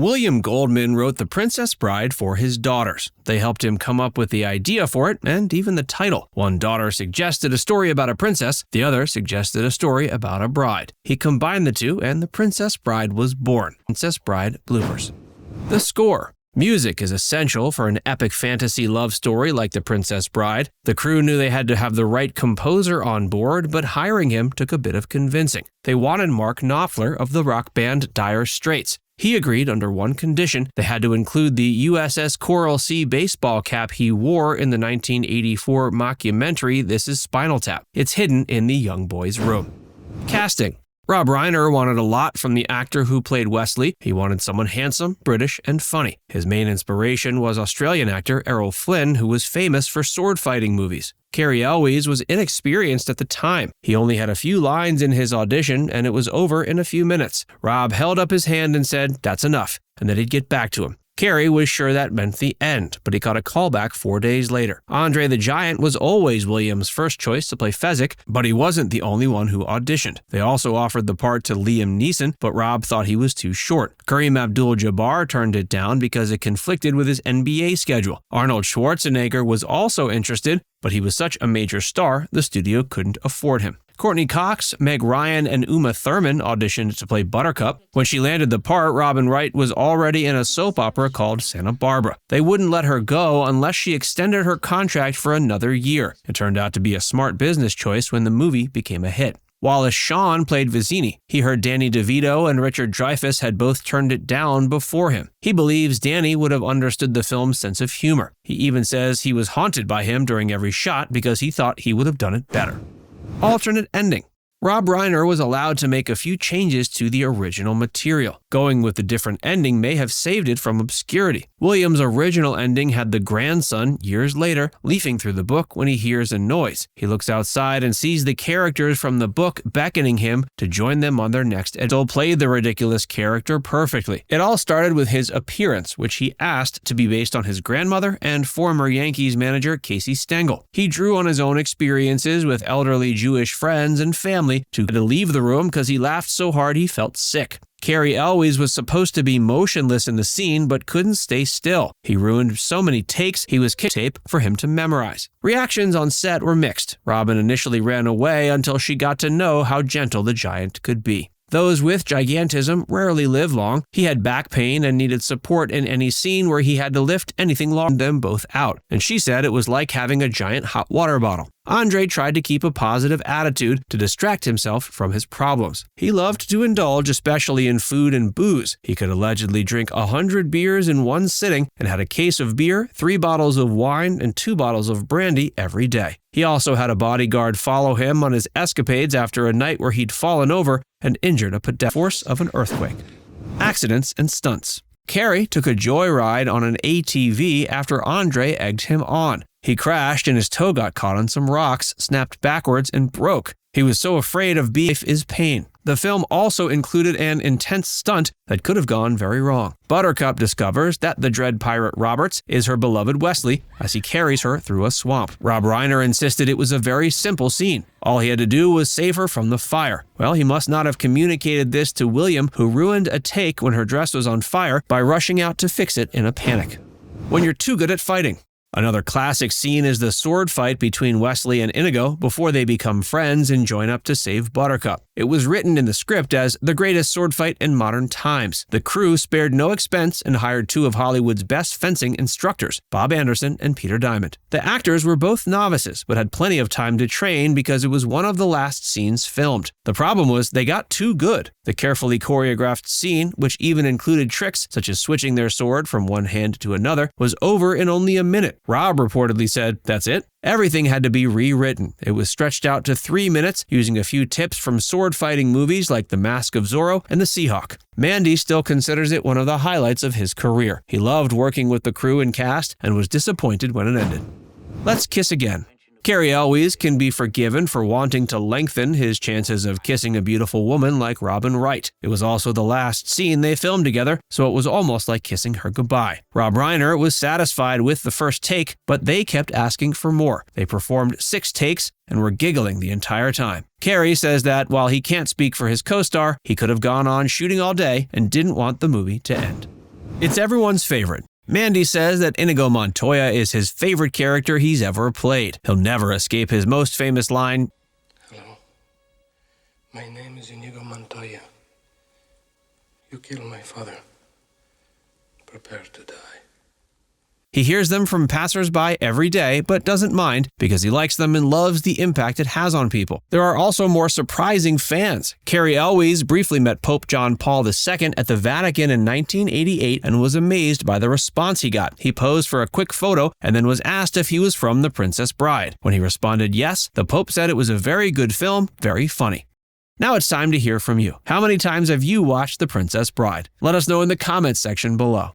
William Goldman wrote The Princess Bride for his daughters. They helped him come up with the idea for it and even the title. One daughter suggested a story about a princess, the other suggested a story about a bride. He combined the two and The Princess Bride was born. Princess Bride bloopers. The score. Music is essential for an epic fantasy love story like The Princess Bride. The crew knew they had to have the right composer on board, but hiring him took a bit of convincing. They wanted Mark Knopfler of the rock band Dire Straits. He agreed under one condition: they had to include the USS Coral Sea baseball cap he wore in the 1984 mockumentary This Is Spinal Tap. It's hidden in the young boy's room. Casting. Rob Reiner wanted a lot from the actor who played Westley. He wanted someone handsome, British, and funny. His main inspiration was Australian actor Errol Flynn, who was famous for sword-fighting movies. Cary Elwes was inexperienced at the time. He only had a few lines in his audition, and it was over in a few minutes. Rob held up his hand and said, "That's enough," and that he'd get back to him. Cary was sure that meant the end, but he got a callback 4 days later. Andre the Giant was always Williams' first choice to play Fezzik, but he wasn't the only one who auditioned. They also offered the part to Liam Neeson, but Rob thought he was too short. Kareem Abdul-Jabbar turned it down because it conflicted with his NBA schedule. Arnold Schwarzenegger was also interested, but he was such a major star, the studio couldn't afford him. Courtney Cox, Meg Ryan, and Uma Thurman auditioned to play Buttercup. When she landed the part, Robin Wright was already in a soap opera called Santa Barbara. They wouldn't let her go unless she extended her contract for another year. It turned out to be a smart business choice when the movie became a hit. Wallace Shawn played Vizzini. He heard Danny DeVito and Richard Dreyfuss had both turned it down before him. He believes Danny would have understood the film's sense of humor. He even says he was haunted by him during every shot because he thought he would have done it better. Alternate ending. Rob Reiner was allowed to make a few changes to the original material. Going with the different ending may have saved it from obscurity. Williams' original ending had the grandson, years later, leafing through the book when he hears a noise. He looks outside and sees the characters from the book beckoning him to join them on their next adventure. Played the ridiculous character perfectly. It all started with his appearance, which he asked to be based on his grandmother and former Yankees manager Casey Stengel. He drew on his own experiences with elderly Jewish friends and family to leave the room because he laughed so hard he felt sick. Cary Elwes was supposed to be motionless in the scene but couldn't stay still. He ruined so many takes, he was kicked tape for him to memorize. Reactions on set were mixed. Robin initially ran away until she got to know how gentle the giant could be. Those with gigantism rarely live long. He had back pain and needed support in any scene where he had to lift anything long, them both out. And she said it was like having a giant hot water bottle. Andre tried to keep a positive attitude to distract himself from his problems. He loved to indulge, especially in food and booze. He could allegedly drink 100 beers in one sitting and had a case of beer, 3 bottles of wine, and 2 bottles of brandy every day. He also had a bodyguard follow him on his escapades after a night where he'd fallen over and injured a pedestrian. Force of an earthquake. Accidents and stunts. Cary took a joyride on an ATV after Andre egged him on. He crashed and his toe got caught on some rocks, snapped backwards, and broke. He was so afraid of life is pain. The film also included an intense stunt that could have gone very wrong. Buttercup discovers that the dread pirate Roberts is her beloved Westley as he carries her through a swamp. Rob Reiner insisted it was a very simple scene. All he had to do was save her from the fire. Well, he must not have communicated this to William, who ruined a take when her dress was on fire by rushing out to fix it in a panic. When you're too good at fighting. Another classic scene is the sword fight between Westley and Inigo before they become friends and join up to save Buttercup. It was written in the script as the greatest sword fight in modern times. The crew spared no expense and hired 2 of Hollywood's best fencing instructors, Bob Anderson and Peter Diamond. The actors were both novices, but had plenty of time to train because it was one of the last scenes filmed. The problem was they got too good. The carefully choreographed scene, which even included tricks such as switching their sword from one hand to another, was over in only a minute. Rob reportedly said, "That's it?" Everything had to be rewritten. It was stretched out to 3 minutes using a few tips from sword-fighting movies like The Mask of Zorro and The Seahawk. Mandy still considers it one of the highlights of his career. He loved working with the crew and cast and was disappointed when it ended. Let's kiss again. Cary Elwes can be forgiven for wanting to lengthen his chances of kissing a beautiful woman like Robin Wright. It was also the last scene they filmed together, so it was almost like kissing her goodbye. Rob Reiner was satisfied with the first take, but they kept asking for more. They performed 6 takes and were giggling the entire time. Cary says that while he can't speak for his co-star, he could have gone on shooting all day and didn't want the movie to end. It's everyone's favorite. Mandy says that Inigo Montoya is his favorite character he's ever played. He'll never escape his most famous line, "Hello, my name is Inigo Montoya. You killed my father. Prepare to die." He hears them from passersby every day, but doesn't mind because he likes them and loves the impact it has on people. There are also more surprising fans. Cary Elwes briefly met Pope John Paul II at the Vatican in 1988 and was amazed by the response he got. He posed for a quick photo and then was asked if he was from The Princess Bride. When he responded yes, the Pope said it was a very good film, very funny. Now it's time to hear from you. How many times have you watched The Princess Bride? Let us know in the comments section below.